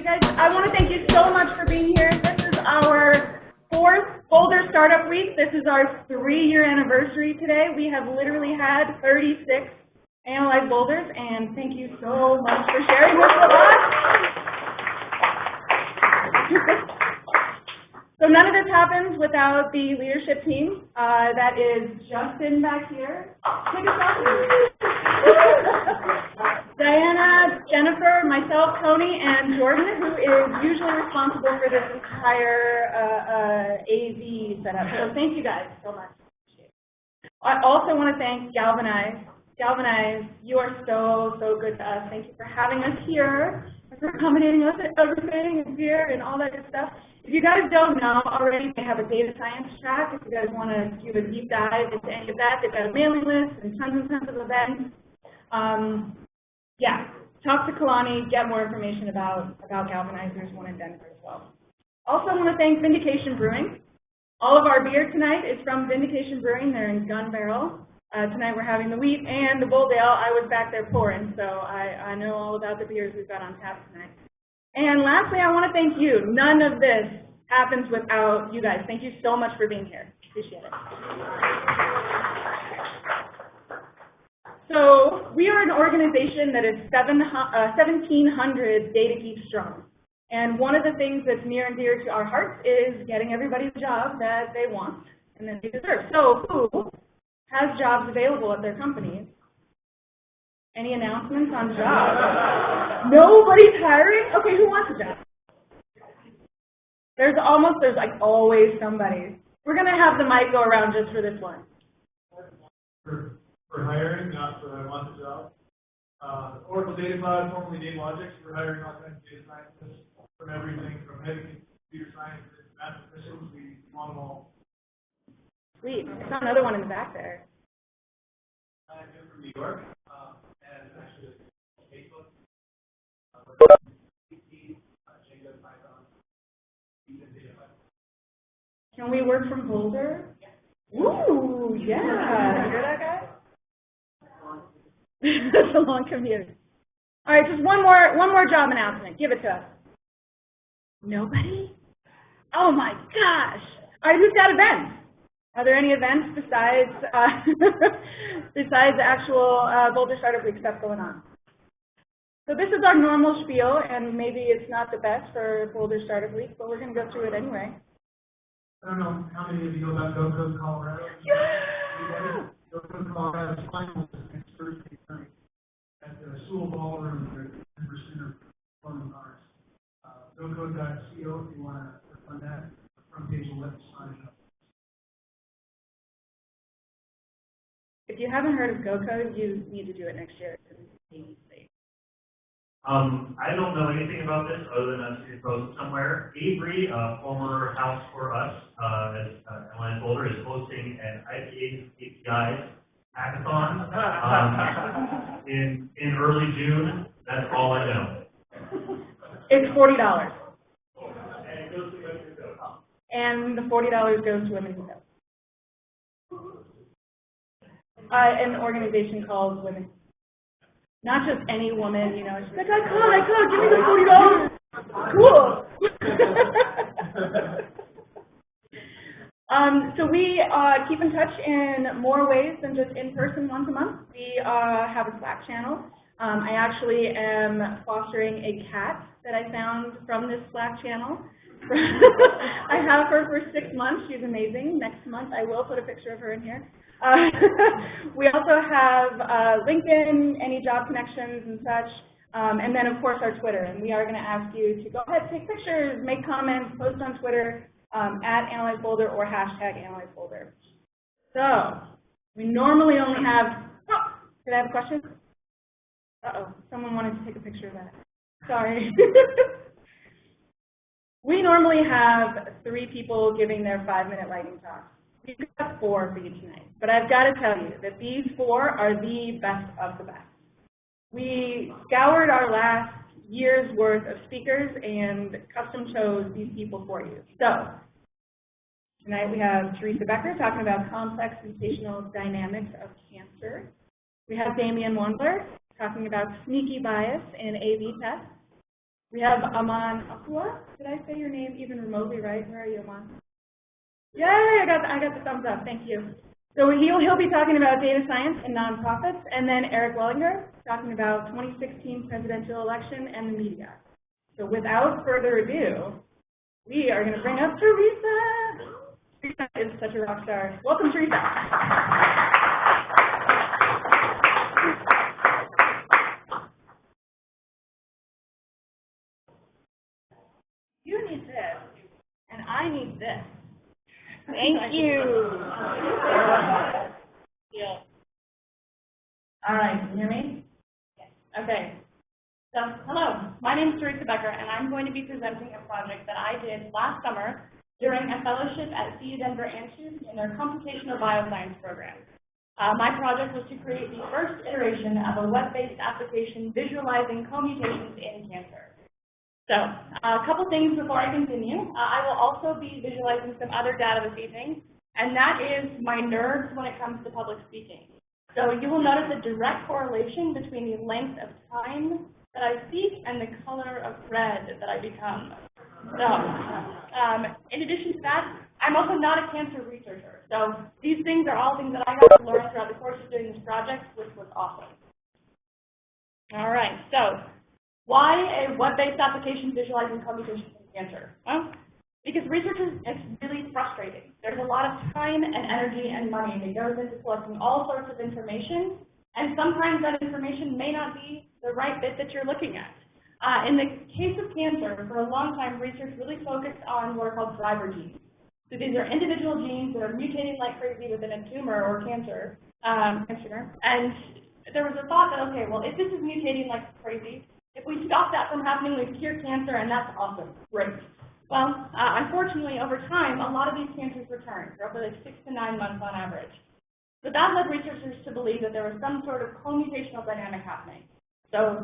You guys, I want to thank you so much for being here. This is our 4th Boulder Startup Week. This is our 3-year anniversary today. We have literally had 36 analyzed boulders, and thank you so much for sharing this with us. So none of this happens without the leadership team. That is Justin back here. Take a selfie. Diana, Jennifer, myself, Tony, and Jordan, who is usually responsible for this entire AV setup. So thank you guys so much. I also want to thank Galvanize. Galvanize, you are so, so good to us. Thank you for having us here, and for accommodating us at everything and beer and all that good stuff. If you guys don't know already, they have a data science track. If you guys want to do a deep dive into any of that, they've got a mailing list and tons of events. Yeah, talk to Kalani, get more information about Galvanize. There's one in Denver as well. Also want to thank Vindication Brewing. All of our beer tonight is from Vindication Brewing. They're in Gun Barrel. Tonight we're having the wheat and the Boulder. I was back there pouring, so I know all about the beers we've got on tap tonight. And lastly, I want to thank you. None of this happens without you guys. Thank you so much for being here. Appreciate it. So we are an organization that is 1,700 data geeks strong. And one of the things that's near and dear to our hearts is getting everybody the job that they want and that they deserve. So who has jobs available at their companies? Any announcements on jobs? Nobody's hiring? Okay, who wants a job? There's like always somebody. We're going to have the mic go around just for this one. For hiring, not for I want the job. Oracle Data Cloud, formerly Logics, we're hiring all kinds of data scientists from everything from heavy computer science to mathematicians. We want them all. Sweet. I saw another one in the back there. I'm from New York, and actually Facebook. Can we work from Boulder? Yeah. Ooh, yeah. Hear that, guy? That's a long commute. All right, just one more job announcement. Give it to us. Nobody? Oh my gosh! All right, who's got events? Are there any events besides besides the actual Boulder Startup Week stuff going on? So this is our normal spiel, and maybe it's not the best for Boulder Startup Week, but we're going to go through it anyway. I don't know how many of you know about GoCode Colorado. Yeah. GoCode Colorado finals next Thursday night at the Sewell Ballroom at the Denver Center Performing Arts. GoCode.co if you want to click on that. The front page will let you sign up. If you haven't heard of GoCode, you need to do it next year. I don't know anything about this other than I've seen it posted somewhere. Avery, former house for us at Atlanta Boulder, is hosting an APIs hackathon in early June. That's all I know. It's $40. And it goes to Women Who Code. And the $40 goes to Women Who Code. An organization called Women. Not just any woman, you know, she's like, I could, give me the $40. Cool. So we keep in touch in more ways than just in person once a month. We have a Slack channel. I actually am fostering a cat that I found from this Slack channel. I have her for 6 months. She's amazing. Next month I will put a picture of her in here. We also have LinkedIn, any job connections and such, and then of course our Twitter. And we are going to ask you to go ahead, take pictures, make comments, post on Twitter at @AnalyzeBoulder or #AnalyzeBoulder. So we normally only have. Oh, did I have a question? Someone wanted to take a picture of that. Sorry. We normally have 3 people giving their 5-minute lightning talks. We've got 4 for you tonight, but I've got to tell you that these 4 are the best of the best. We scoured our last year's worth of speakers and custom chose these people for you. So tonight we have Theresa Becker talking about complex mutational dynamics of cancer. We have Damian Wandler talking about sneaky bias in A/B tests. We have Aman Ahuja. Did I say your name even remotely right? Where are you, Aman? Yay, I got the thumbs up, thank you. So he'll be talking about data science and nonprofits, and then Erich Wellinger talking about 2016 presidential election and the media. So without further ado, we are going to bring up Theresa. Theresa is such a rock star. Welcome, Theresa. You need this, and I need this. Thank you. Yeah. All right, can you hear me? Yes. Okay. So, hello, my name is Theresa Becker, and I'm going to be presenting a project that I did last summer during a fellowship at CU Denver Ansys in their computational bioscience program. My project was to create the first iteration of a web-based application visualizing co-mutations in cancer. So, a couple things before I continue. I will also be visualizing some other data this evening, and that is my nerves when it comes to public speaking. So you will notice a direct correlation between the length of time that I speak and the color of red that I become. So, in addition to that, I'm also not a cancer researcher. So these things are all things that I got to learn throughout the course of doing this project, which was awesome. All right, so why a web-based application visualizing co-mutations in cancer? Well, because researchers, it's really frustrating. There's a lot of time and energy and money that goes into collecting all sorts of information, and sometimes that information may not be the right bit that you're looking at. In the case of cancer, for a long time, research really focused on what are called driver genes. So these are individual genes that are mutating like crazy within a tumor or cancer, and there was a thought that, okay, well, if this is mutating like crazy, if we stop that from happening, we cure cancer, and that's awesome, great. Well, unfortunately, over time, a lot of these cancers return, roughly like 6 to 9 months on average. So that led researchers to believe that there was some sort of co-mutational dynamic happening. So,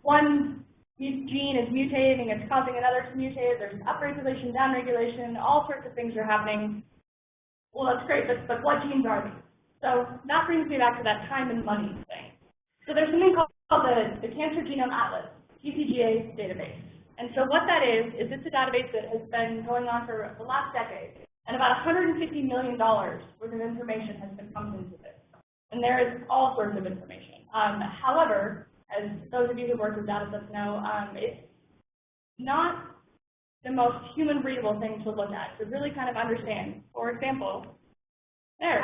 one gene is mutating, it's causing another to mutate, there's upregulation, downregulation, all sorts of things are happening. Well, that's great, but what genes are these? So that brings me back to that time and money thing. So there's something called the Cancer Genome Atlas, TCGA database. And so what that is it's a database that has been going on for the last decade, and about $150 million worth of information has been pumped into this. And there is all sorts of information. However, as those of you who work with data sets know, it's not the most human readable thing to look at, to really kind of understand. For example, there.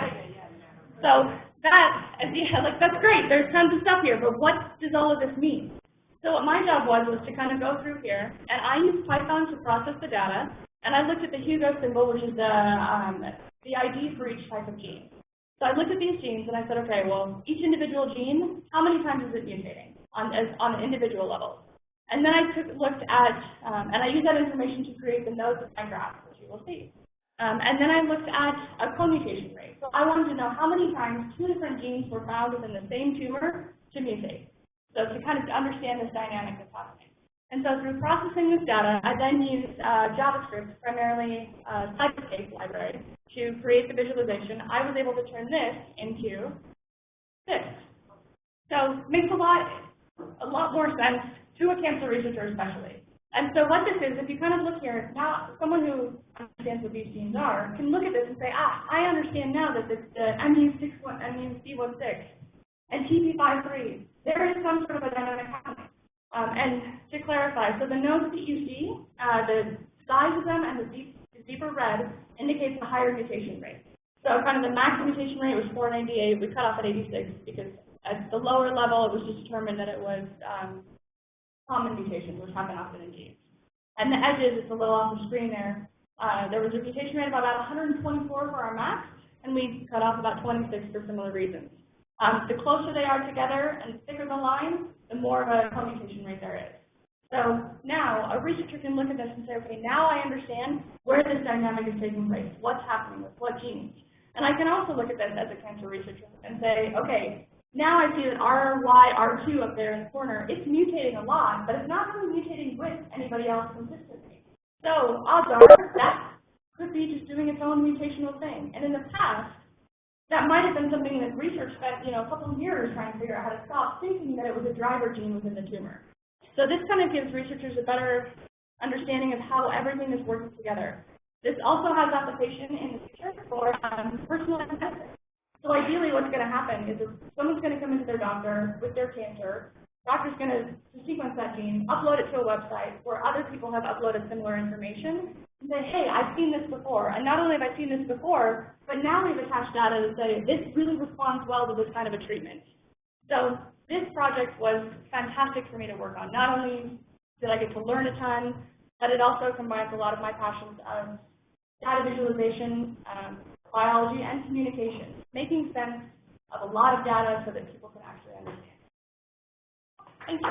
So that's great. There's tons of stuff here, but what does all of this mean? So what my job was to kind of go through here, and I used Python to process the data, and I looked at the Hugo symbol, which is the ID for each type of gene. So I looked at these genes, and I said, okay, well, each individual gene, how many times is it mutating on an individual level? And then I looked at, and I used that information to create the nodes of my graph, which you will see. And then I looked at a co-mutation rate. So I wanted to know how many times 2 different genes were found within the same tumor to mutate. So to kind of understand this dynamic that's happening. And so through processing this data, I then used JavaScript, primarily Cyberscape library, to create the visualization. I was able to turn this into this. So it makes a lot more sense to a cancer researcher especially. And so what this is, if you kind of look here, now someone who understands what these genes are can look at this and say, I understand now that the MUC16 and TP53, there is some sort of a dynamic happening. And to clarify, so the nodes that you see, the size of them and the deeper red indicates a higher mutation rate. So kind of the max mutation rate was 498. We cut off at 86 because at the lower level, it was just determined that it was common mutations, which happen often in genes. And the edges, it's a little off the screen there. There was a mutation rate of about 124 for our max, and we cut off about 26 for similar reasons. The closer they are together and the thicker the line, the more of a co-mutation rate there is. So now a researcher can look at this and say, okay, now I understand where this dynamic is taking place, what's happening with what genes. And I can also look at this as a cancer researcher and say, okay, now I see that RY, R2 up there in the corner, it's mutating a lot, but it's not really mutating with anybody else consistently. So odds are that could be just doing its own mutational thing. And in the past, that might have been something that research spent, a couple of years trying to figure out how to stop, thinking that it was a driver gene within the tumor. So this kind of gives researchers a better understanding of how everything is working together. This also has application in the future for personalized medicine. So ideally what's going to happen is if someone's going to come into their doctor with their cancer, doctor's going to sequence that gene, upload it to a website where other people have uploaded similar information, and say, hey, I've seen this before. And not only have I seen this before, but now we've attached data to say, this really responds well to this kind of a treatment. So this project was fantastic for me to work on. Not only did I get to learn a ton, but it also combines a lot of my passions of data visualization, biology, and communication, making sense of a lot of data so that people can actually understand. Thank you.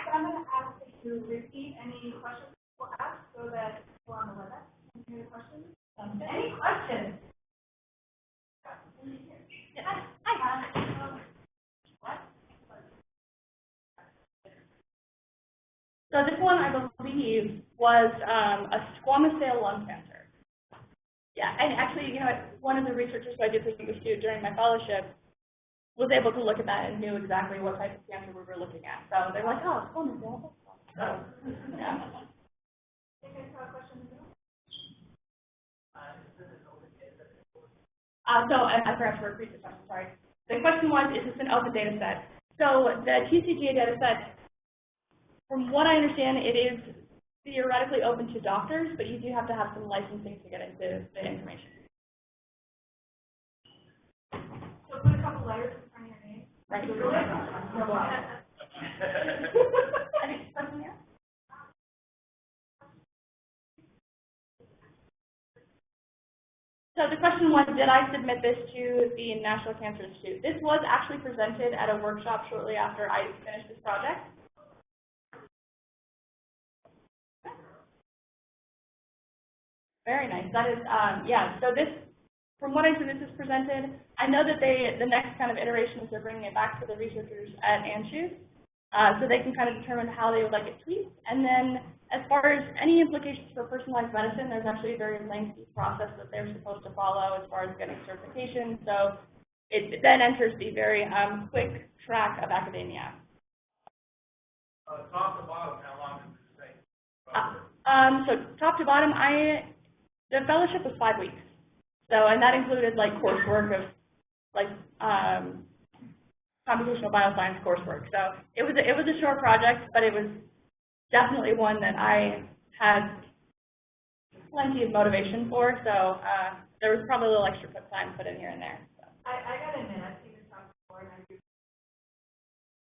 So I'm going to ask you to repeat any questions people ask so that people on the WebEx can hear the questions. Any questions? So this one, I believe, was a squamous cell lung cancer. Yeah, and actually, you know, one of the researchers who I did distinguish to during my fellowship was able to look at that and knew exactly what type of cancer we were looking at. So they're like, oh, squamous cell. So, yeah. So I forgot to repeat the question, sorry. The question was, is this an open data set? So the TCGA data set, from what I understand, it is theoretically open to doctors, but you do have to have some licensing to get into the information. So put a couple letters in front of your name. Right. Any question here? So the question was, did I submit this to the National Cancer Institute? This was actually presented at a workshop shortly after I finished this project. Very nice. That is, yeah. So this, from what I see, this is presented. I know that the next kind of iteration is they're bringing it back to the researchers at Anschutz, so they can kind of determine how they would like it tweaked. And then, as far as any implications for personalized medicine, there's actually a very lengthy process that they're supposed to follow as far as getting certification. So it then enters the very quick track of academia. Top to bottom, how long does this take? So top to bottom, the fellowship was 5 weeks. So, and that included like coursework of like computational bioscience coursework. So it was a short project, but it was definitely one that I had plenty of motivation for. So there was probably a little extra time put in here and there. So. I got to admit, I've seen this talk before, and I do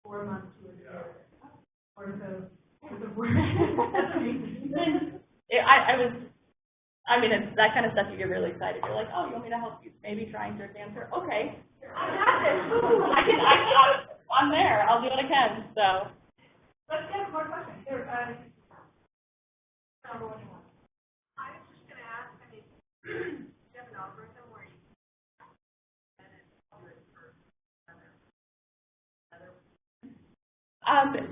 4 months to a year or so worth of work. That's amazing. I mean, it's that kind of stuff you get really excited. You're like, oh, you want me to help you maybe trying your cancer? Okay. I got this. I'm there. I'll do what I can. So. Let's get more questions. Here, number 1 you want. I was just going to ask, I mean, do you have an algorithm where you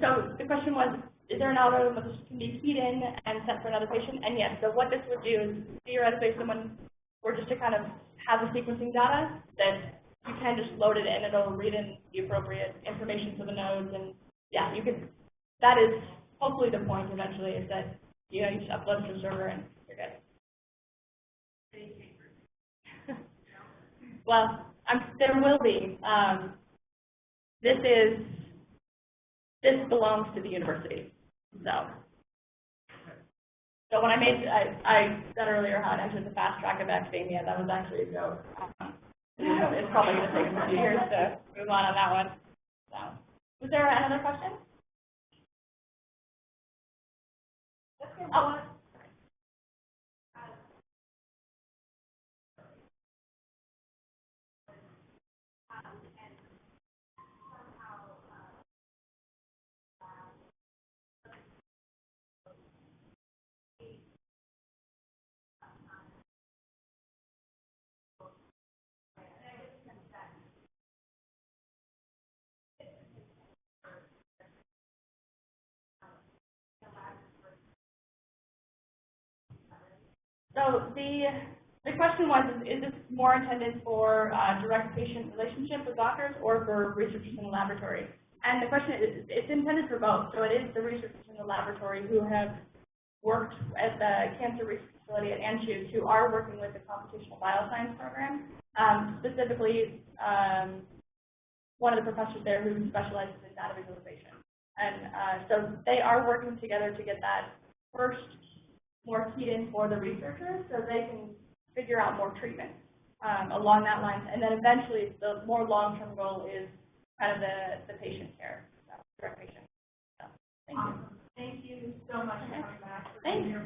so the question was, is there an algorithm that can be keyed in and sent for another patient? And yes, so what this would do is theoretically if someone were just to kind of have the sequencing data, that you can just load it in, it'll read in the appropriate information to the nodes, and yeah, you could, that is hopefully the point eventually, is that, you know, you just upload it to the server and you're good. Well, there will be. This belongs to the university. So when I said earlier how it entered the fast track of academia, that was actually a joke. It's probably going to take a few years to move on that one. So, was there another question? Oh. So The question was, is this more intended for direct patient relationship with doctors or for researchers in the laboratory? And the question is, it's intended for both. So it is the researchers in the laboratory who have worked at the cancer research facility at Anschutz who are working with the computational bioscience program. Specifically, one of the professors there who specializes in data visualization. And so they are working together to get that first more keyed in for the researchers so they can figure out more treatments along that line. And then eventually the more long-term goal is kind of the patient care, so direct patient. So, thank you. Awesome. Thank you so much for coming back. Thank you.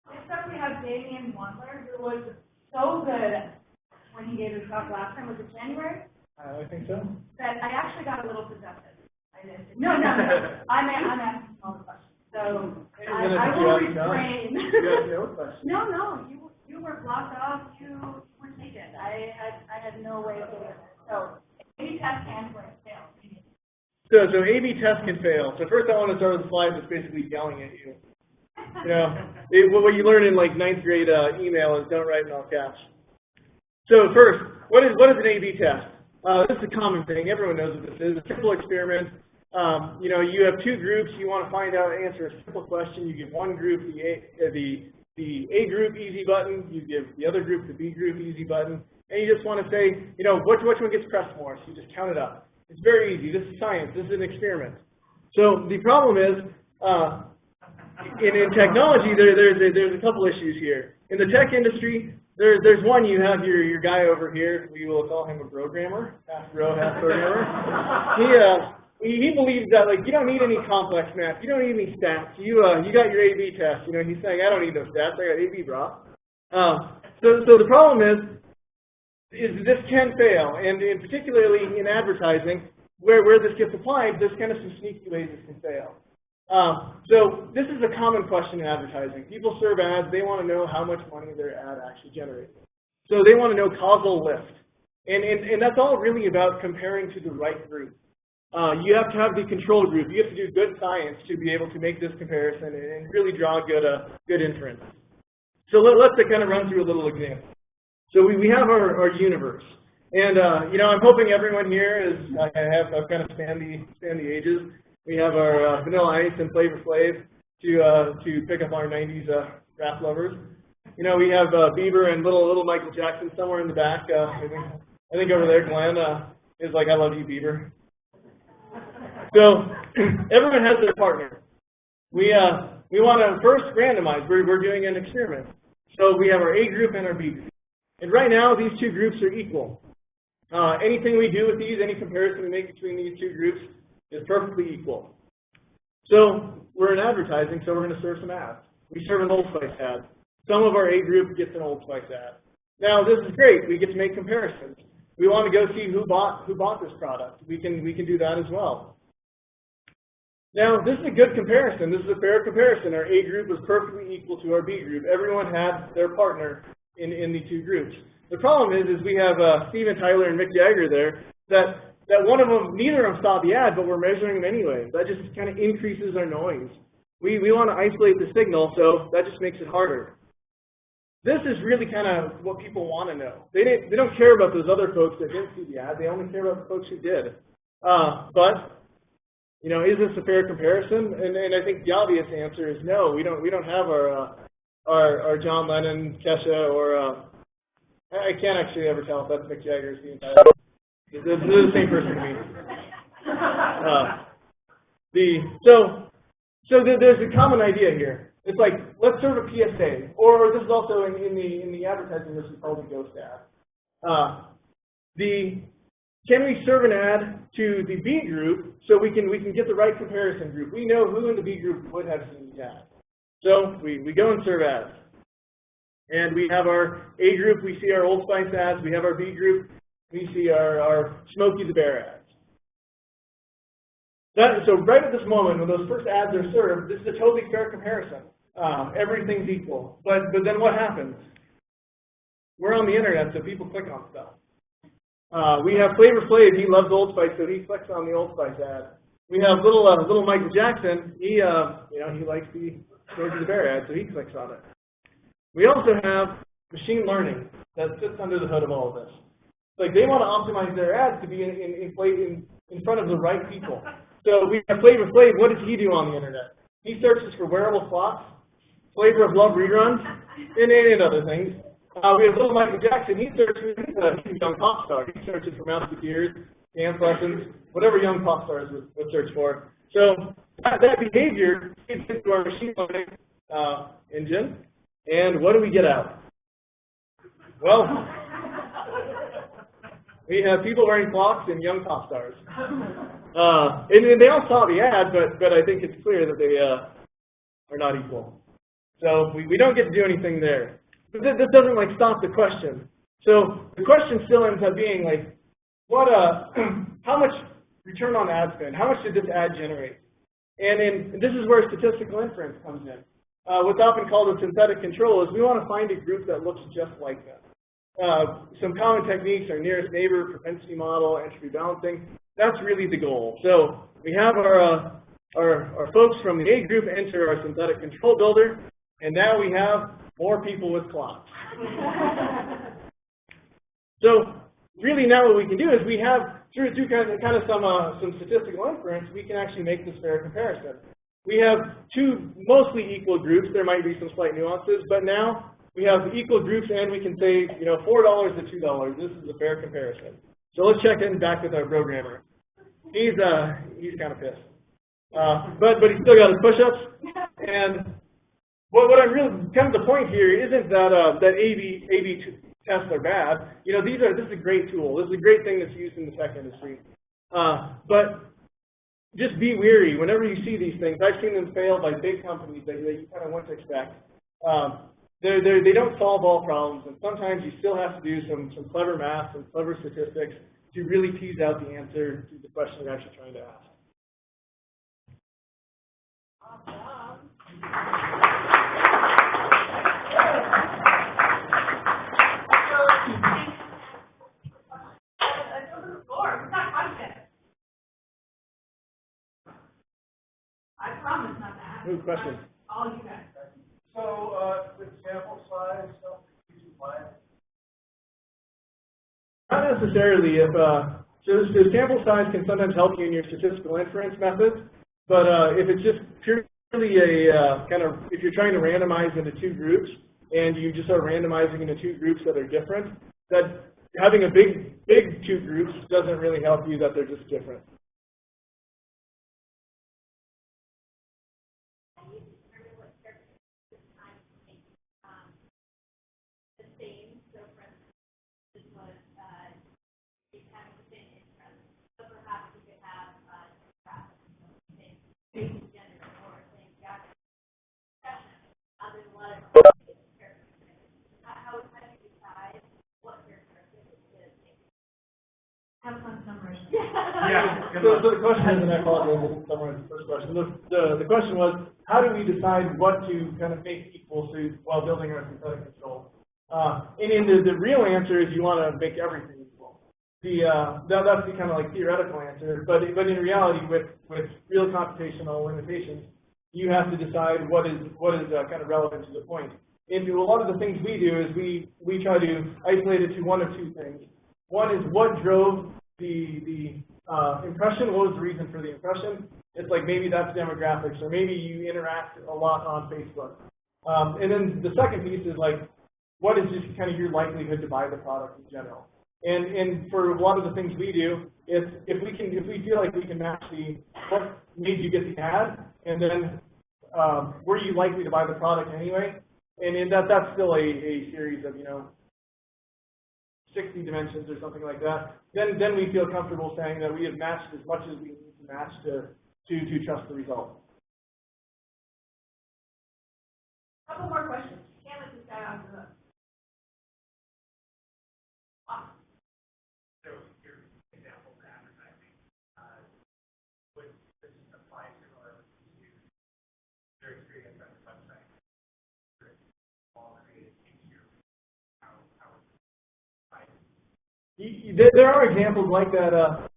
Next up, we have Damian Wandler, who was so good when he gave his talk last time. Was it January? I think so. That I actually got a little possessive. I didn't. No. I'm asking all the questions. So I will refrain. No. You were blocked off. You were taken. I had no way of doing it. So A/B test can fail. So A/B test can fail. So first I want to start with a slide that's basically yelling at you. You know, what you learn in like 9th grade email is don't write in all caps. So first, what is an A/B test? This is a common thing. Everyone knows what this is. A simple experiment. You know, you have two groups. You want to find out, answer a simple question. You give one group the A group easy button. You give the other group the B group easy button. And you just want to say, you know, which one gets pressed more? So you just count it up. It's very easy. This is science. This is an experiment. So the problem is, in technology, there's a couple issues here. In the tech industry, there's one. You have your guy over here. We will call him a programmer, half bro, half programmer. He believes that like you don't need any complex math. You don't need any stats. You got your A/B test. You know, he's saying I don't need no stats. I got A/B, bro. So the problem is this can fail, and particularly in advertising, where this gets applied, there's kind of some sneaky ways this can fail. So this is a common question in advertising. People serve ads. They want to know how much money their ad actually generates. So they want to know causal lift. And that's all really about comparing to the right group. You have to have the control group. You have to do good science to be able to make this comparison and really draw good inference. So let's kind of run through a little example. So we have our universe. And, you know, I'm hoping everyone here is, I've kind of spanned the ages. We have our Vanilla Ice and Flavor Flav to pick up our 90s rap lovers. You know, we have Bieber and little Michael Jackson somewhere in the back. I think over there, Glenn is like, I love you, Bieber. So everyone has their partner. We want to first randomize. We're doing an experiment. So we have our A group and our B group. And right now, these two groups are equal. Anything we do with these, any comparison we make between these two groups is perfectly equal. So we're in advertising, so we're going to serve some ads. We serve an Old Spice ad. Some of our A group gets an Old Spice ad. Now this is great. We get to make comparisons. We want to go see who bought this product. We can do that as well. Now this is a good comparison. This is a fair comparison. Our A group was perfectly equal to our B group. Everyone had their partner in the two groups. The problem is we have Steven Tyler and Mick Jagger there that one of them, neither of them saw the ad, but we're measuring them anyway. That just kind of increases our noise. We want to isolate the signal, so that just makes it harder. This is really kind of what people want to know. They don't care about those other folks that didn't see the ad. They only care about the folks who did. But you know, is this a fair comparison? And I think the obvious answer is no. We don't have our John Lennon, Kesha, or I can't actually ever tell if that's Mick Jagger or Steven Tyler. They're the same person to me. So there's a common idea here. It's like, let's serve a PSA, or this is also in the advertising, this is called a ghost ad. Can we serve an ad to the B group so we can get the right comparison group? We know who in the B group would have seen the ad. So we go and serve ads. And we have our A group, we see our Old Spice ads. We have our B group, we see our Smokey the Bear ads. So right at this moment, when those first ads are served, this is a totally fair comparison. Everything's equal. But then what happens? We're on the internet, so people click on stuff. We have Flavor Flav. He loves Old Spice, so he clicks on the Old Spice ad. We have little Michael Jackson. He he likes the George the Bear ad, so he clicks on it. We also have machine learning that sits under the hood of all of this. Like they want to optimize their ads to be in front of the right people. So we have Flavor Flav. What does he do on the internet? He searches for wearable clocks, Flavor of Love reruns, and other things. We have little Michael Jackson. He searches, he's a young pop star. He searches for Musketeers, dance lessons, whatever young pop stars would search for. So that behavior feeds into our machine learning engine. And what do we get out? Well, we have people wearing clocks and young pop stars. And they all saw the ad, but I think it's clear that they are not equal. So we don't get to do anything there. But this doesn't like stop the question. So the question still ends up being like, how much return on ad spend? How much did this ad generate? And this is where statistical inference comes in. What's often called a synthetic control is we want to find a group that looks just like them. Some common techniques are nearest neighbor, propensity model, entropy balancing. That's really the goal. So we have our folks from the A group enter our synthetic control builder, and now we have more people with clocks. So really now what we can do is we have, through kind of some statistical inference, we can actually make this fair comparison. We have two mostly equal groups. There might be some slight nuances, but now we have equal groups, and we can say, $4 to $2. This is a fair comparison. So let's check in back with our programmer. He's kind of pissed, but he still got his push-ups. And what I'm really kind of the point here isn't that A/B tests are bad. This is a great tool. This is a great thing that's used in the tech industry. But just be wary whenever you see these things. I've seen them fail by big companies that you kind of wouldn't expect. They don't solve all problems, and sometimes you still have to do some clever math, some clever statistics to really tease out the answer to the question you're actually trying to ask. I promise not to ask. Good question. All you guys. So, with sample size, Not necessarily. So sample size can sometimes help you in your statistical inference methods, but if it's just purely if you're trying to randomize into two groups and you just are randomizing into two groups that are different, that having a big two groups doesn't really help you, that they're just different. Have fun summarizing. Yeah. So the question is, and I apologize, I didn't summarize the first question. The question was, how do we decide what to kind of make equal to while building our synthetic control? And the real answer is you want to make everything equal. That's the kind of like theoretical answer, but in reality, with real computational limitations, you have to decide what is kind of relevant to the point. And a lot of the things we do is we try to isolate it to one of two things. One is what drove the impression, what was the reason for the impression. It's like maybe that's demographics, or maybe you interact a lot on Facebook. And then the second piece is like, what is just kind of your likelihood to buy the product in general. And for a lot of the things we do, if we feel like we can match what made you get the ad, and then were you likely to buy the product anyway, and that's still a series of 60 dimensions or something like that, then we feel comfortable saying that we have matched as much as we need to match to trust the result. Couple more questions. Can't let this guy off the hook. So your example of advertising, would this apply to our their experience on the website? All created into how There are examples like that.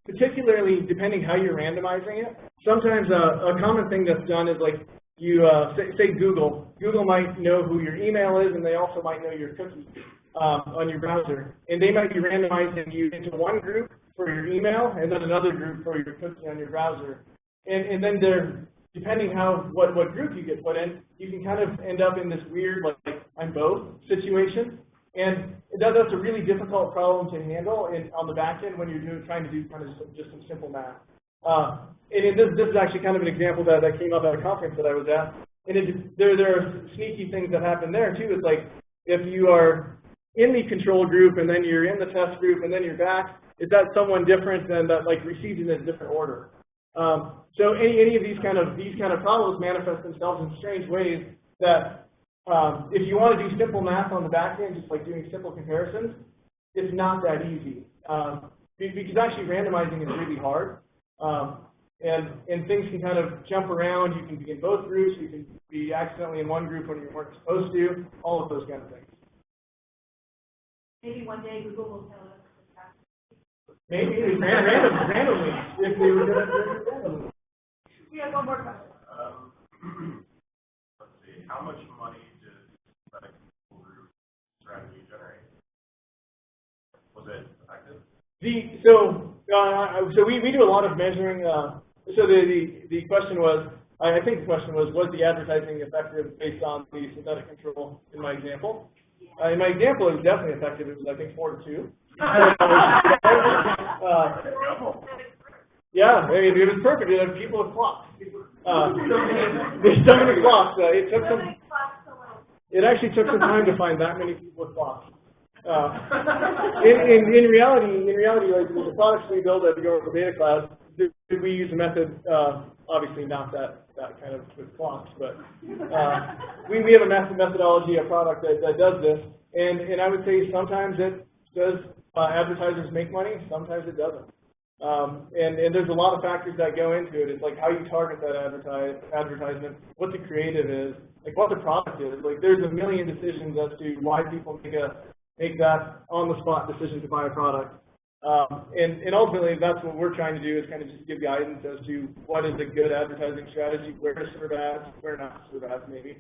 particularly depending how you're randomizing it. Sometimes a common thing that's done is like you say Google. Google might know who your email is, and they also might know your cookie on your browser. And they might be randomizing you into one group for your email and then another group for your cookie on your browser. And then they're, depending what group you get put in, you can kind of end up in this weird, like I'm both situation. And that's a really difficult problem to handle on the back end when you're trying to do kind of just some simple math. And this is actually kind of an example that came up at a conference that I was at. And there are sneaky things that happen there too. It's like if you are in the control group and then you're in the test group and then you're back, is that someone different than that like received in a different order? So any of these kind of problems manifest themselves in strange ways that if you want to do simple math on the back end, just like doing simple comparisons, it's not that easy. Because actually randomizing is really hard. And things can kind of jump around. You can be in both groups. You can be accidentally in one group when you weren't supposed to. All of those kind of things. Maybe one day Google will tell us. Maybe randomly, if they were going to do it randomly. We have one more question. Let's see, how much money did that group strategy generate? Was it effective? So we do a lot of measuring. So the question was, I think the question was the advertising effective based on the synthetic control in my example? In my example, it was definitely effective. It was, I think, 4-2. Yeah, I mean, it was perfect. It had people with clocks. There's so many clocks. It actually took some time to find that many people with clocks. In reality, like the products we build at the Oracle Data Cloud, we use a method, obviously not that kind of with clocks, but we have a methodology, a product that does this, and I would say sometimes it does advertisers make money, sometimes it doesn't. And there's a lot of factors that go into it. It's like how you target that advertisement, what the creative is, like what the product is. Like there's a million decisions as to why people make that on-the-spot decision to buy a product. And ultimately, that's what we're trying to do is kind of just give guidance as to what is a good advertising strategy, where to serve ads, where not to serve ads, maybe,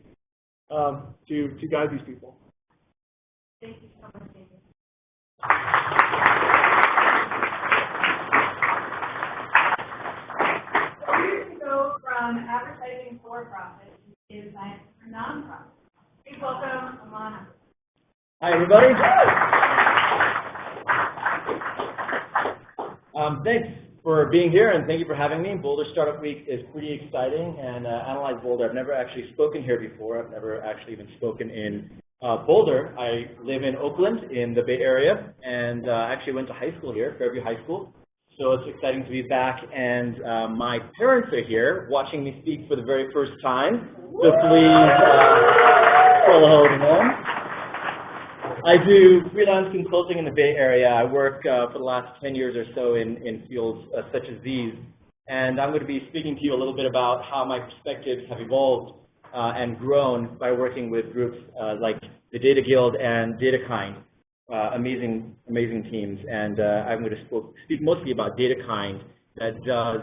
to guide these people. Thank you so much, David. We're going to go from advertising for profit to data science for non-profit. Please welcome Aman. Hi, everybody. Thanks for being here, and thank you for having me. Boulder Startup Week is pretty exciting, and Analyze Boulder, I've never actually spoken here before. I've never actually even spoken in Boulder. I live in Oakland in the Bay Area, and actually went to high school here, Fairview High School. So it's exciting to be back, and my parents are here watching me speak for the very first time. So please follow holding on. I do freelance consulting in the Bay Area. I work for the last 10 years or so in fields such as these. And I'm going to be speaking to you a little bit about how my perspectives have evolved and grown by working with groups like the Data Guild and DataKind, amazing teams. And I'm going to speak mostly about DataKind that does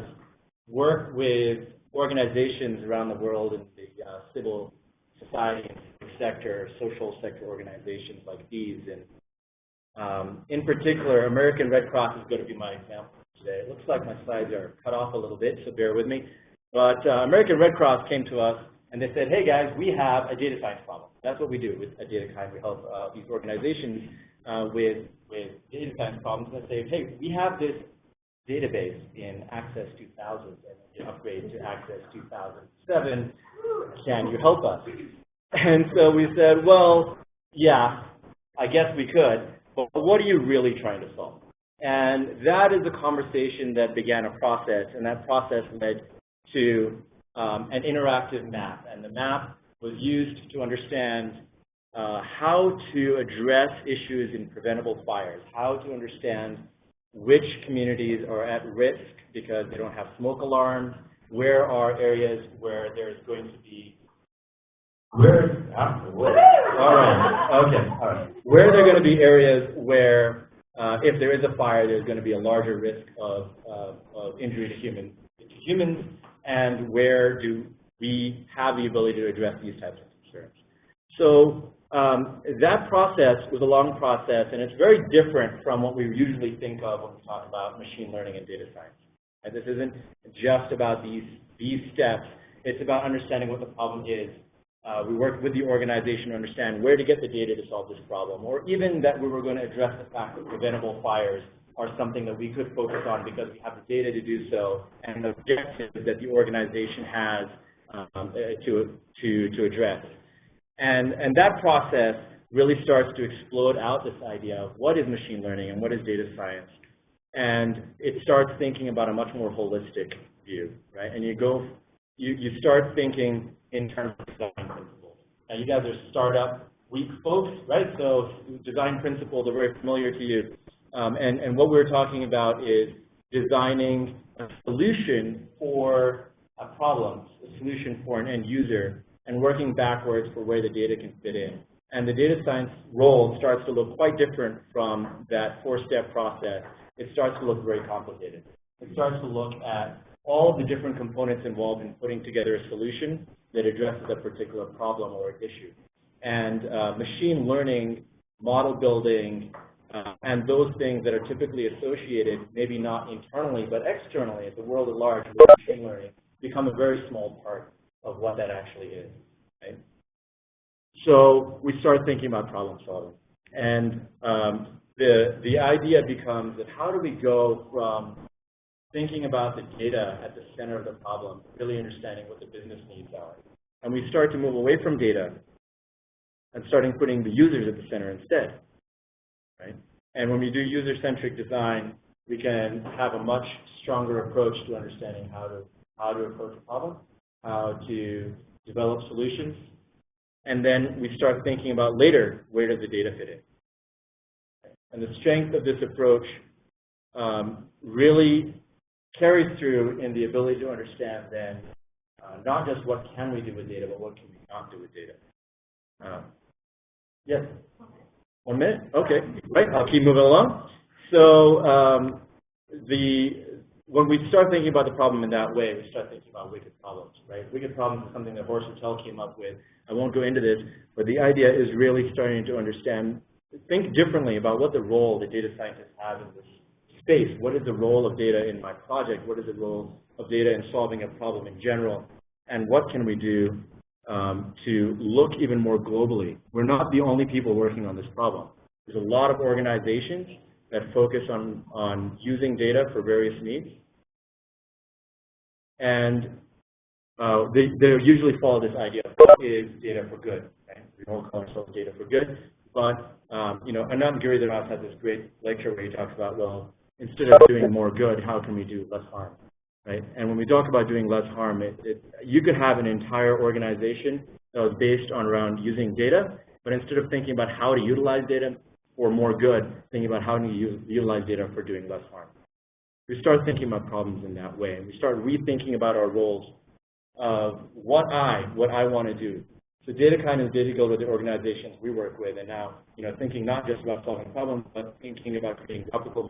work with organizations around the world in the civil society sector, social sector organizations like these. And in particular, American Red Cross is going to be my example today. It looks like my slides are cut off a little bit, so bear with me. But American Red Cross came to us and they said, hey guys, we have a data science problem. That's what we do with DataKind. We help these organizations with data science problems. And they say, hey, we have this database in Access 2000 and we upgrade to Access 2007. Can you help us? And so we said, well, yeah, I guess we could, but what are you really trying to solve? And that is a conversation that began a process, and that process led to an interactive map. And the map was used to understand how to address issues in preventable fires, how to understand which communities are at risk because they don't have smoke alarms, where are areas where there's going to be Where are there going to be areas where if there is a fire, there's going to be a larger risk of injury to humans, and where do we have the ability to address these types of concerns. So that process was a long process, and it's very different from what we usually think of when we talk about machine learning and data science. And this isn't just about these steps. It's about understanding what the problem is. We worked with the organization to understand where to get the data to solve this problem, or even that we were going to address the fact that preventable fires are something that we could focus on because we have the data to do so, and the objectives that the organization has to address. And that process really starts to explode out this idea of what is machine learning and what is data science. And it starts thinking about a much more holistic view, right? And you start thinking in terms of design principles. Now, you guys are startup week folks, right? So design principles are very familiar to you. And what we're talking about is designing a solution for a problem, a solution for an end user, and working backwards for where the data can fit in. And the data science role starts to look quite different from that four-step process. It starts to look very complicated. It starts to look at all of the different components involved in putting together a solution that addresses a particular problem or issue. And machine learning, model building, and those things that are typically associated, maybe not internally, but externally, at the world at large, with machine learning, become a very small part of what that actually is, right? So we start thinking about problem solving. And the idea becomes that how do we go from thinking about the data at the center of the problem, really understanding what the business needs are. And we start to move away from data and starting putting the users at the center instead, right? And when we do user-centric design, we can have a much stronger approach to understanding how to approach a problem, how to develop solutions, and then we start thinking about later, where does the data fit in? And the strength of this approach really carries through in the ability to understand then not just what can we do with data, but what can we not do with data. Yes? 1 minute? Okay, right, I'll keep moving along. So when we start thinking about the problem in that way, we start thinking about wicked problems, right? Wicked problems is something that Horst Hotel came up with. I won't go into this, but the idea is really starting to understand, think differently about what the role that data scientists have in this space. What is the role of data in my project? What is the role of data in solving a problem in general? And what can we do to look even more globally? We're not the only people working on this problem. There's a lot of organizations that focus on using data for various needs. And they usually follow this idea of what is data for good, right? We don't call ourselves data for good. But, Anand Giridharadas has this great lecture where he talks about, well, instead of doing more good, how can we do less harm, right? And when we talk about doing less harm, you could have an entire organization that was based around using data, but instead of thinking about how to utilize data for more good, thinking about how to utilize data for doing less harm. We start thinking about problems in that way, and we start rethinking about our roles of what I want to do. So data kind of did go to the organizations we work with, and now, thinking not just about solving problems, but thinking about creating replicable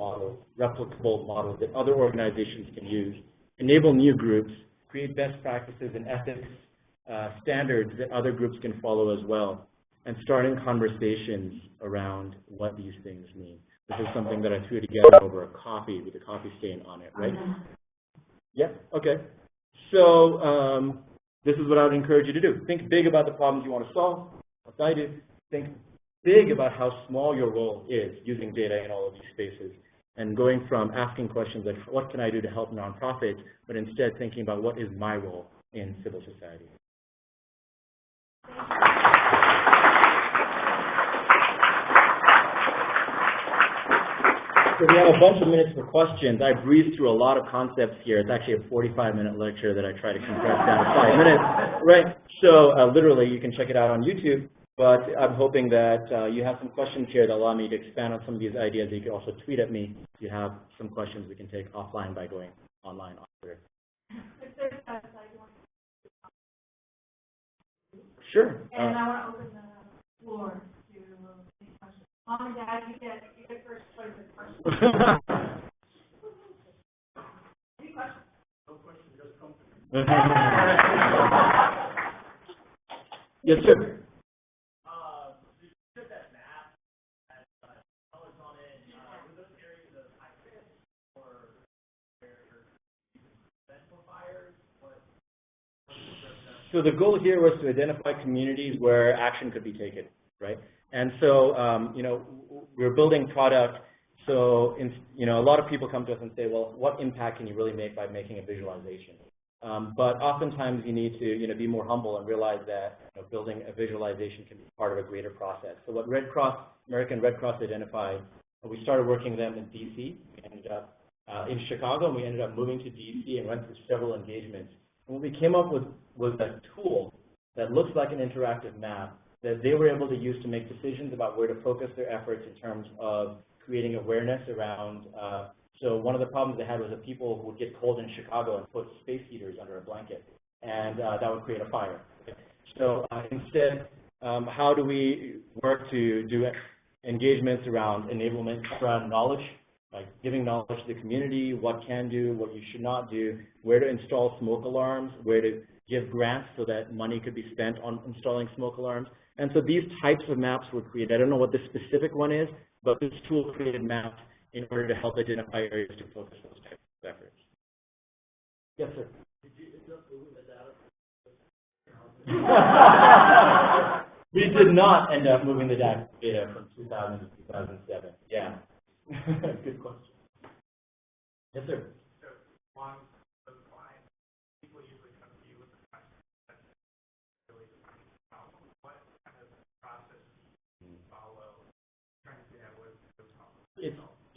models that other organizations can use, enable new groups, create best practices and ethics standards that other groups can follow as well, and starting conversations around what these things mean. This is something that I threw together over a coffee with a coffee stain on it, right? Yeah, okay. So this is what I would encourage you to do. Think big about the problems you want to solve. What I do, think big about how small your role is using data in all of these spaces, and going from asking questions like, what can I do to help nonprofits, but instead thinking about what is my role in civil society. So we have a bunch of minutes for questions. I breezed through a lot of concepts here. It's actually a 45-minute lecture that I try to compress down to 5 minutes. Right. So literally, you can check it out on YouTube. But I'm hoping that you have some questions here that allow me to expand on some of these ideas. You can also tweet at me if you have some questions we can take offline by going online on Twitter. Sure. And I want to open the floor to any questions. Mom and Dad, you get good first choice of question. Any questions? No question, just come to me. Yes, sir. You took that map and colors on it. Were those areas of high risk or where you can prevent more fires? So the goal here was to identify communities where action could be taken, right? And so, you know, we're building product. So, you know, a lot of people come to us and say, well, what impact can you really make by making a visualization? But oftentimes you need to, you know, be more humble and realize that, you know, building a visualization can be part of a greater process. So what American Red Cross identified, we started working with them in DC. We ended up in Chicago, and we ended up moving to DC and went through several engagements. And what we came up with was a tool that looks like an interactive map that they were able to use to make decisions about where to focus their efforts in terms of creating awareness around. So one of the problems they had was that people would get cold in Chicago and put space heaters under a blanket, and that would create a fire. Okay? So instead, how do we work to do engagements around enablement, around knowledge, like giving knowledge to the community, what can do, what you should not do, where to install smoke alarms, where to give grants so that money could be spent on installing smoke alarms. And so these types of maps were created. I don't know what the specific one is, but this tool created maps in order to help identify areas to focus those types of efforts. Yes, sir. Did you end up moving the data? We did not end up moving the data from 2000 to 2007. Yeah. Good question. Yes, sir. So, one of the clients, people usually come to you with the question that's really about what kind of process you follow, trying to figure out what those problems.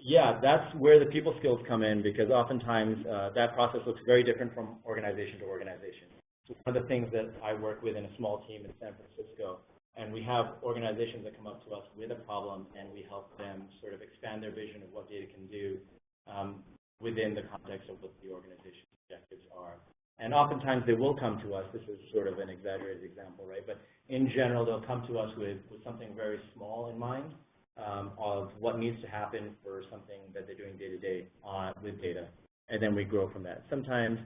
Yeah, that's where the people skills come in, because oftentimes that process looks very different from organization to organization. So one of the things that I work with in a small team in San Francisco, and we have organizations that come up to us with a problem, and we help them sort of expand their vision of what data can do within the context of what the organization's objectives are. And oftentimes they will come to us, this is sort of an exaggerated example, right? But in general, they'll come to us with something very small in mind of what needs to happen for something that they're doing day to day with data. And then we grow from that. Sometimes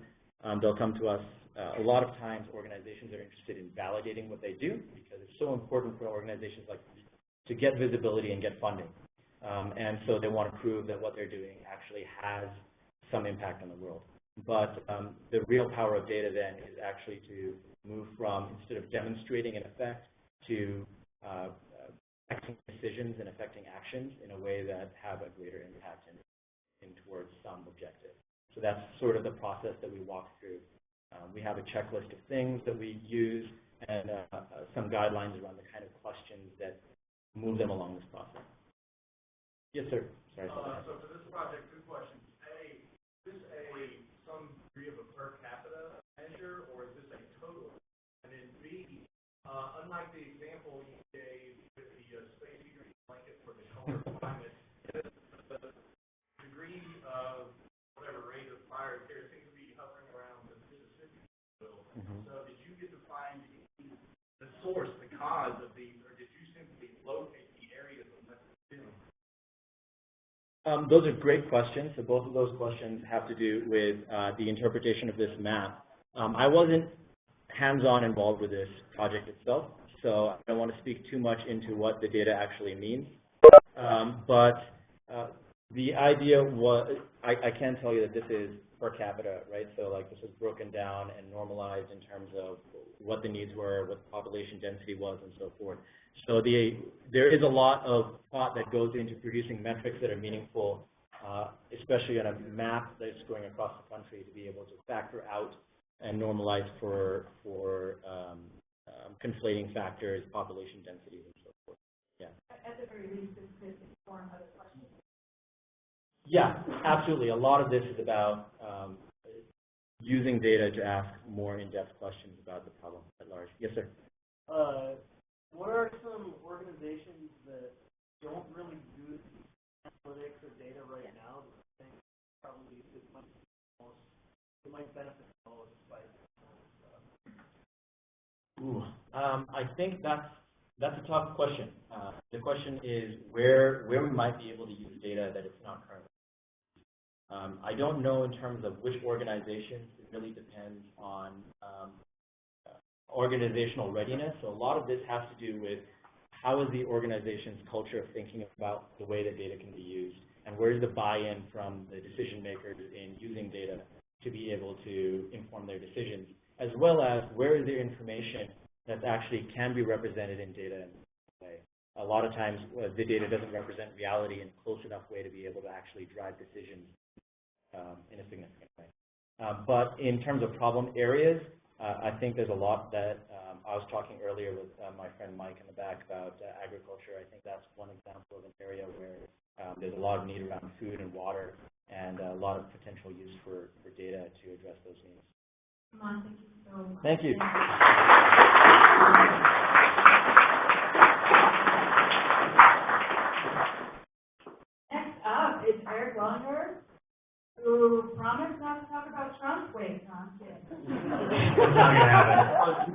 they'll come to us. A lot of times organizations are interested in validating what they do because it's so important for organizations like to get visibility and get funding. And so they want to prove that what they're doing actually has some impact on the world. But the real power of data then is actually to move from, instead of demonstrating an effect, to affecting decisions and affecting actions in a way that have a greater impact in towards some objective. So that's sort of the process that we walk through. We have a checklist of things that we use and some guidelines around the kind of questions that move them along this process. Yes, sir. Sorry. So for this project, two questions. A, is this some degree of a per capita measure, or is this a total? And then B, unlike the example you gave with the space heater blanket for the color climate, the degree of whatever rate of fire here seems to be hovering around the Mississippi. So did you get to find the source, the cause of these, or did you simply locate the areas of Mississippi? Those are great questions. So both of those questions have to do with the interpretation of this map. I wasn't hands-on involved with this project itself, so I don't want to speak too much into what the data actually means. But the idea was, I can tell you that this is per capita, right? So like this is broken down and normalized in terms of what the needs were, what the population density was, and so forth. So there is a lot of thought that goes into producing metrics that are meaningful, especially on a map that's going across the country, to be able to factor out and normalize for conflating factors, population densities, and so forth. Yeah. At the very least, this could inform other questions. Yeah, absolutely. A lot of this is about using data to ask more in-depth questions about the problem at large. Yes, sir. What are some organizations that don't really use analytics or data right now that I think probably it might benefit the most by I think that's That's a tough question. The question is where we might be able to use data that it's not currently. I don't know in terms of which organizations. It really depends on organizational readiness. So a lot of this has to do with how is the organization's culture of thinking about the way that data can be used, and where is the buy-in from the decision makers in using data to be able to inform their decisions, as well as where is there information that actually can be represented in data in a way. A lot of times the data doesn't represent reality in a close enough way to be able to actually drive decisions in a significant way. But in terms of problem areas, I think there's a lot that I was talking earlier with my friend Mike in the back about agriculture. I think that's one example of an area where there's a lot of need around food and water, and a lot of potential use for data to address those needs. Aman, thank you so much. Thank you. Next up is Erich Wellinger, who promised not to talk about Trump. Wait, no, I'm kidding. That's not going to happen.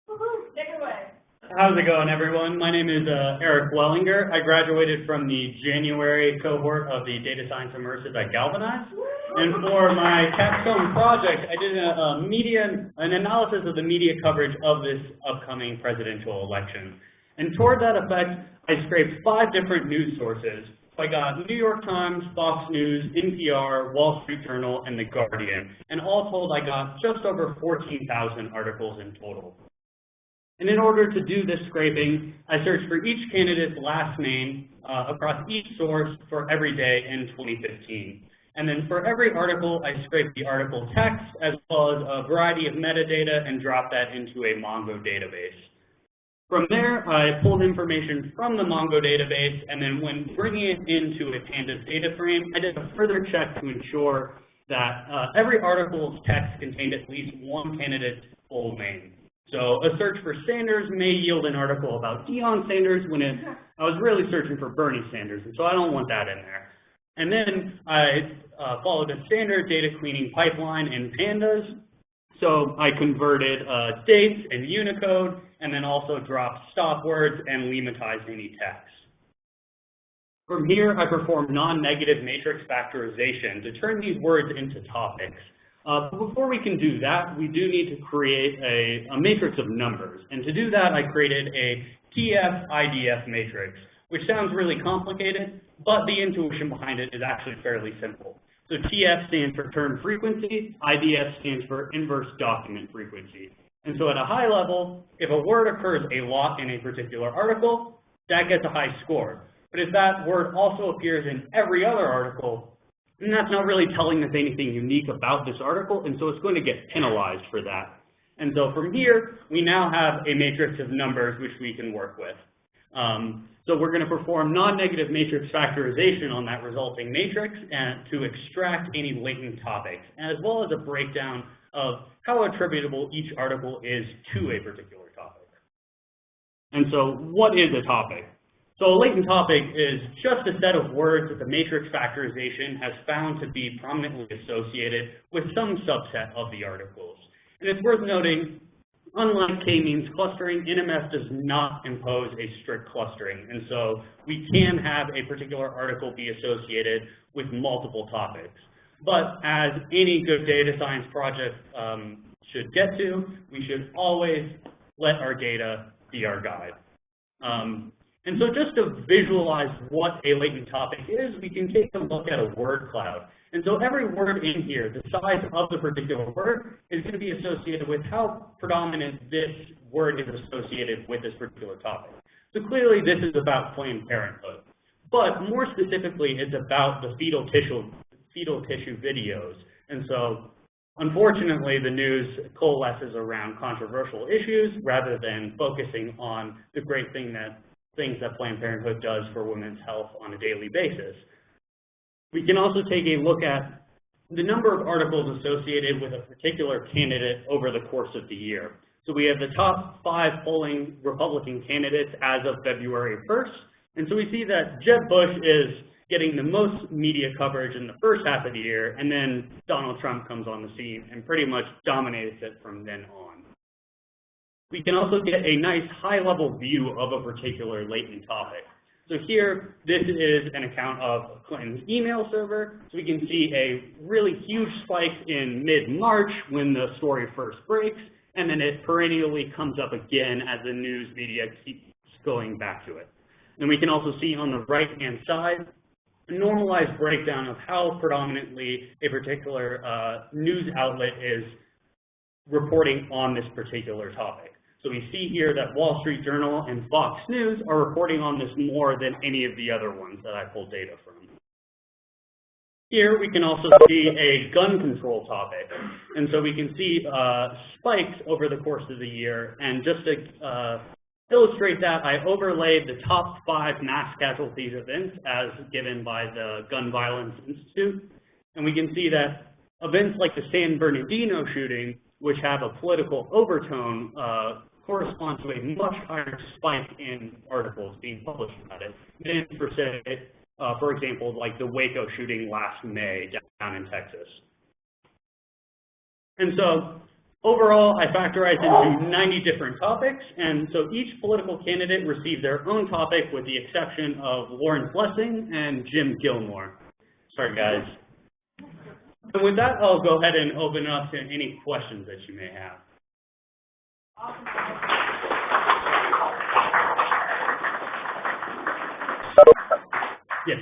Woohoo, take it away. How's it going, everyone? My name is Erich Wellinger. I graduated from the January cohort of the Data Science Immersive at Galvanize. And for my capstone project, I did an analysis of the media coverage of this upcoming presidential election. And toward that effect, I scraped 5 different news sources. So I got New York Times, Fox News, NPR, Wall Street Journal, and The Guardian. And all told, I got just over 14,000 articles in total. And in order to do this scraping, I searched for each candidate's last name across each source for every day in 2015. And then for every article, I scraped the article text as well as a variety of metadata and dropped that into a Mongo database. From there, I pulled information from the Mongo database, and then when bringing it into a pandas data frame, I did a further check to ensure that every article's text contained at least one candidate's full name. So a search for Sanders may yield an article about Deion Sanders when I was really searching for Bernie Sanders, and so I don't want that in there. And then I followed a standard data cleaning pipeline in pandas. So I converted dates and Unicode, and then also dropped stop words and lemmatized any text. From here, I performed non-negative matrix factorization to turn these words into topics. But before we can do that, we do need to create a matrix of numbers. And to do that, I created a TF-IDF matrix, which sounds really complicated, but the intuition behind it is actually fairly simple. So TF stands for term frequency, IDF stands for inverse document frequency. And so at a high level, if a word occurs a lot in a particular article, that gets a high score. But if that word also appears in every other article, then that's not really telling us anything unique about this article, and so it's going to get penalized for that. And so from here, we now have a matrix of numbers which we can work with. So we're going to perform non-negative matrix factorization on that resulting matrix and to extract any latent topics, as well as a breakdown of how attributable each article is to a particular topic. And so what is a topic? So a latent topic is just a set of words that the matrix factorization has found to be prominently associated with some subset of the articles. And it's worth noting, unlike k-means clustering, NMS does not impose a strict clustering, and so we can have a particular article be associated with multiple topics. But as any good data science project should get to, we should always let our data be our guide. And so just to visualize what a latent topic is, we can take a look at a word cloud. And so every word in here, the size of the particular word, is going to be associated with how predominant this word is associated with this particular topic. So clearly this is about Planned Parenthood. But more specifically, it's about the fetal tissue videos. And so unfortunately, the news coalesces around controversial issues rather than focusing on the great things that Planned Parenthood does for women's health on a daily basis. We can also take a look at the number of articles associated with a particular candidate over the course of the year. So we have the top 5 polling Republican candidates as of February 1st. And so we see that Jeb Bush is getting the most media coverage in the first half of the year, and then Donald Trump comes on the scene and pretty much dominates it from then on. we can also get a nice high-level view of a particular latent topic. So here, this is an account of Clinton's email server. So we can see a really huge spike in mid-March when the story first breaks, and then it perennially comes up again as the news media keeps going back to it. And we can also see on the right-hand side a normalized breakdown of how predominantly a particular news outlet is reporting on this particular topic. So we see here that Wall Street Journal and Fox News are reporting on this more than any of the other ones that I pulled data from. Here we can also see a gun control topic. And so we can see spikes over the course of the year. And just to illustrate that, I overlaid the top 5 mass casualties events as given by the Gun Violence Institute. And we can see that events like the San Bernardino shooting, which have a political overtone, correspond to a much higher spike in articles being published about it than, for example, like the Waco shooting last May down in Texas. And so overall, I factorized into 90 different topics, and so each political candidate received their own topic with the exception of Lawrence Lessing and Jim Gilmore. Sorry, guys. And with that, I'll go ahead and open it up to any questions that you may have. Yes.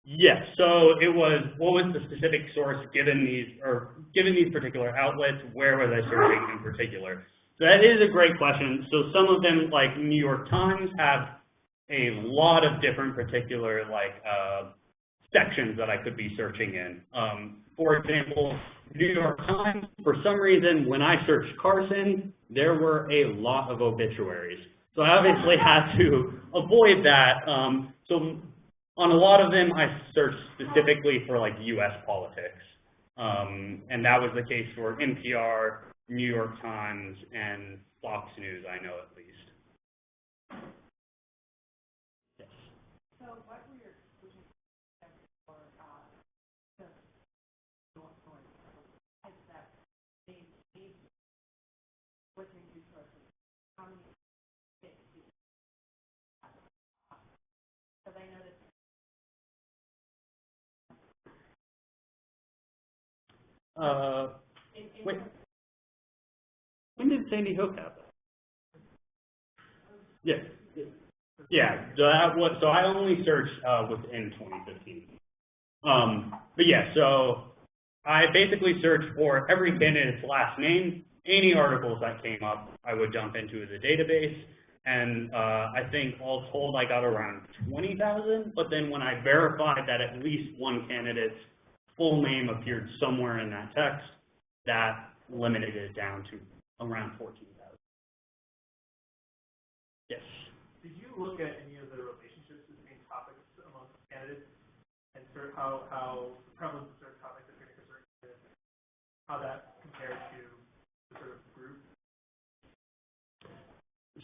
Yes, so it was, what was the specific source given these particular outlets, where was I searching in particular? So that is a great question. So some of them, like New York Times, have a lot of different particular sections that I could be searching in. For example, New York Times, for some reason, when I searched Carson, there were a lot of obituaries. So I obviously had to avoid that. So on a lot of them, I searched specifically for like U.S. politics. And that was the case for NPR, New York Times, and Fox News, I know at least. Yes. So what were your conclusions for the North is that they need what's your resources? How many kids do you have? Because I noticed wait. When did Sandy Hook happen? Yes. Yeah. So I only searched within 2015. But yeah, so I basically searched for every candidate's last name. Any articles that came up, I would dump into the database. And I think all told, I got around 20,000. But then when I verified that at least one candidate's full name appeared somewhere in that text, that limited it down to around 14,000. Yes. Did you look at any of the relationships between topics among candidates and sort of how the prevalence of certain topics is going to certain candidates, how that compared to the sort of group?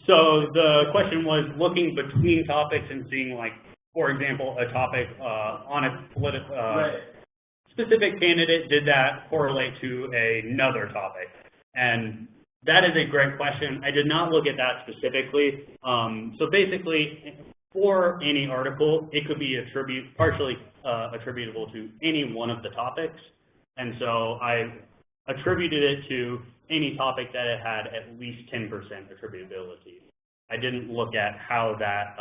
So the question was looking between topics and seeing, like, for example, a topic on a political specific candidate, did that correlate to another topic? And that is a great question. I did not look at that specifically. So basically, for any article, it could be partially attributable to any one of the topics. And so I attributed it to any topic that it had at least 10% attributability. I didn't look at how that,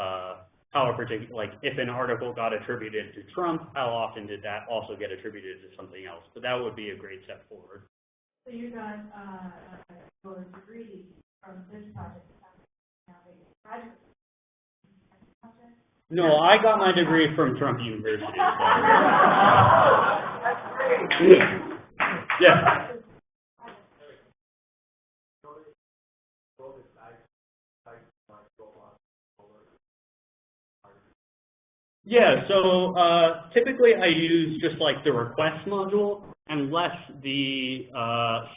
how a particular, like if an article got attributed to Trump, how often did that also get attributed to something else? But that would be a great step forward. So you got your degree from this project, now the graduate project? No, I got my degree from Trump University. So. That's great. Yeah. Yeah, so typically I use just like the request module unless the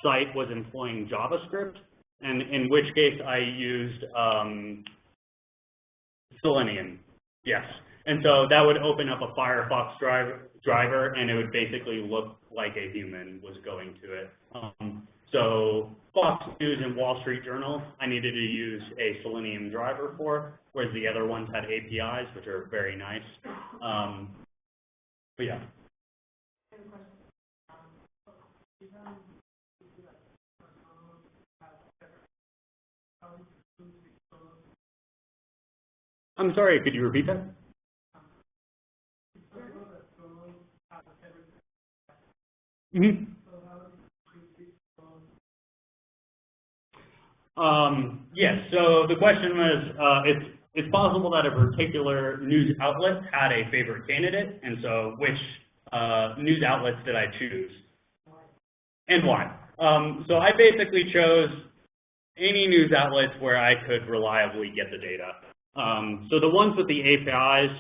site was employing JavaScript, and in which case I used Selenium, yes. And so that would open up a Firefox driver, and it would basically look like a human was going to it. So Fox News and Wall Street Journal, I needed to use a Selenium driver for, whereas the other ones had APIs, which are very nice. But yeah. I'm sorry, could you repeat that? Mm-hmm. Yes, so the question was, it's possible that a particular news outlet had a favorite candidate, and so which news outlets did I choose? And why? So I basically chose any news outlets where I could reliably get the data. So the ones with the APIs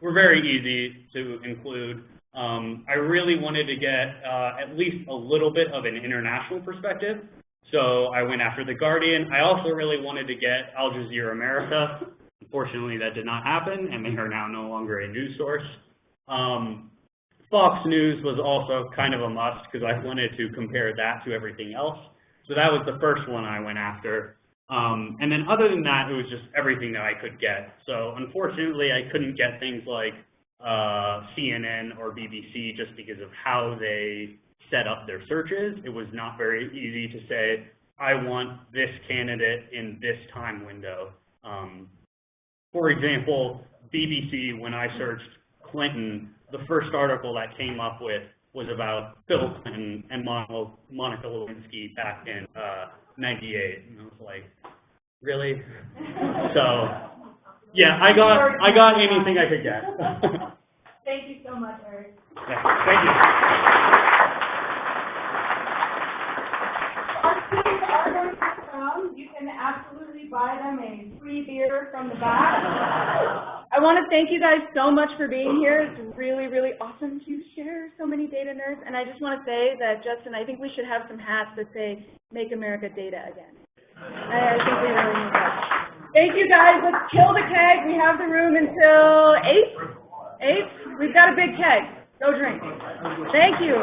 were very easy to include. I really wanted to get at least a little bit of an international perspective. So I went after The Guardian. I also really wanted to get Al Jazeera America. Unfortunately, that did not happen, and they are now no longer a news source. Fox News was also kind of a must because I wanted to compare that to everything else. So that was the first one I went after. And then other than that, it was just everything that I could get. So unfortunately, I couldn't get things like CNN or BBC just because of how they set up their searches. It was not very easy to say, I want this candidate in this time window. For example, BBC, when I searched Clinton, the first article that came up with was about Bill Clinton and Monica Lewinsky back in 98. And I was like, really? So, yeah, I got anything I could get. Thank you so much, Eric. Yeah, thank you. Our students are going to stick around. You can absolutely buy them a free beer from the back. I want to thank you guys so much for being here. It's really, really awesome to share so many data nerds. And I just want to say that, Justin, I think we should have some hats that say, Make America Data Again. I think we really need that. Thank you guys. Let's kill the keg. We have the room until 8? 8? We've got a big keg. Go drink. Thank you.